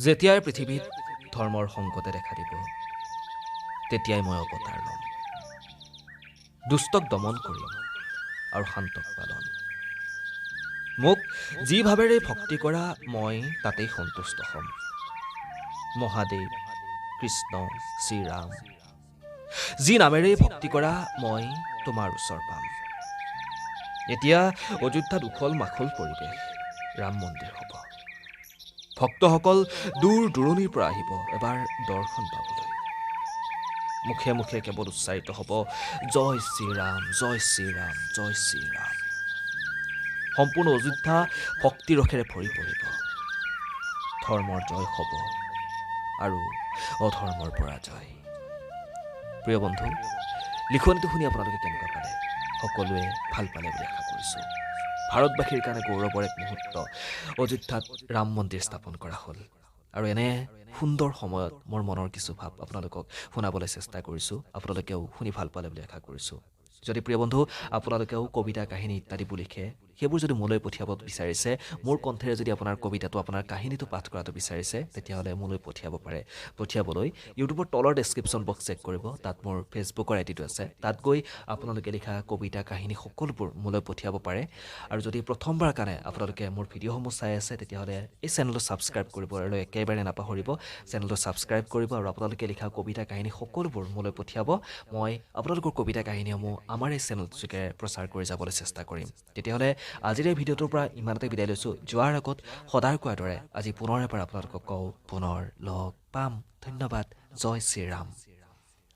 যেতিয়াই পৃথিৱীত ধৰ্মৰ সংকটে দেখা দিব তেতিয়াই মই অৱতাৰ ল'ম দুষ্টক দমন কৰিম আৰু শান্তক পালন মোক যি ভাৱেৰে ভক্তি কৰা মই তাতেই সন্তুষ্ট হ'ম মহাদেৱ কৃষ্ণ শ্ৰীৰাম যি নামেৰে ভক্তি কৰা মই তোমাৰ ওচৰ পাম এতিয়া অযোধ্যাত উখল মাখল পৰিৱেশ ৰাম মন্দিৰ হ'ব ভক্তসকল দূৰ দূৰণিৰ পৰা আহিব এবাৰ দৰ্শন পাবলৈ মুখে মুখে কেৱল উচ্চাৰিত হ'ব জয় শ্ৰীৰাম জয় শ্ৰীৰাম জয় শ্ৰীৰাম সম্পূৰ্ণ অযোধ্যা ভক্তি ৰসেৰে ভৰি পৰিব ধৰ্মৰ জয় হ'ব আৰু অধৰ্মৰ পৰাজয় প্ৰিয় বন্ধু লিখনিটো শুনি আপোনালোকে কেনেকুৱা পালে সকলোৱে ভাল পালে বুলি আশা কৰিছোঁ ভাৰতবাসীৰ কাৰণে গৌৰৱৰ এক মুহূৰ্ত অযোধ্যাত ৰাম মন্দিৰ স্থাপন কৰা হ'ল আৰু এনে সুন্দৰ সময়ত মোৰ মনৰ কিছু ভাৱ আপোনালোকক শুনাবলৈ চেষ্টা কৰিছোঁ আপোনালোকেও শুনি ভাল পালে বুলি আশা কৰিছোঁ যদি প্ৰিয় বন্ধু আপোনালোকেও কবিতা কাহিনী ইত্যাদিবোৰ লিখে সেইবোৰ যদি মোলৈ পঠিয়াব বিচাৰিছে মোৰ কণ্ঠেৰে যদি আপোনাৰ কবিতাটো আপোনাৰ কাহিনীটো পাঠ কৰাটো বিচাৰিছে তেতিয়াহ'লে মোলৈ পঠিয়াব পাৰে পঠিয়াবলৈ ইউটিউবৰ তলৰ ডেছক্ৰিপশ্যন বক্স চেক কৰিব তাত মোৰ ফেচবুকৰ আইডিটো আছে তাত গৈ আপোনালোকে লিখা কবিতা কাহিনী সকলোবোৰ মোলৈ পঠিয়াব পাৰে আৰু যদি প্ৰথমবাৰ কাৰণে আপোনালোকে মোৰ ভিডিঅ'সমূহ চাই আছে তেতিয়াহ'লে এই চেনেলটো ছাবস্ক্ৰাইব কৰিব আৰু একেবাৰে নাপাহৰিব চেনেলটো ছাবস্ক্ৰাইব কৰিব আৰু আপোনালোকে লিখা কবিতা কাহিনী সকলোবোৰ মোলৈ পঠিয়াব মই আপোনালোকৰ কবিতা কাহিনীসমূহ আমাৰ এই চেনেলটোকে প্ৰচাৰ কৰি যাবলৈ চেষ্টা কৰিম তেতিয়াহ'লে আজিৰ এই ভিডিঅ'টোৰ পৰা ইমানতে বিদায় লৈছোঁ যোৱাৰ আগত সদায় কোৱাৰ দৰে আজি পুনৰ এবাৰ আপোনালোকক কওঁ পুনৰ লগ পাম ধন্যবাদ জয় শ্ৰীৰাম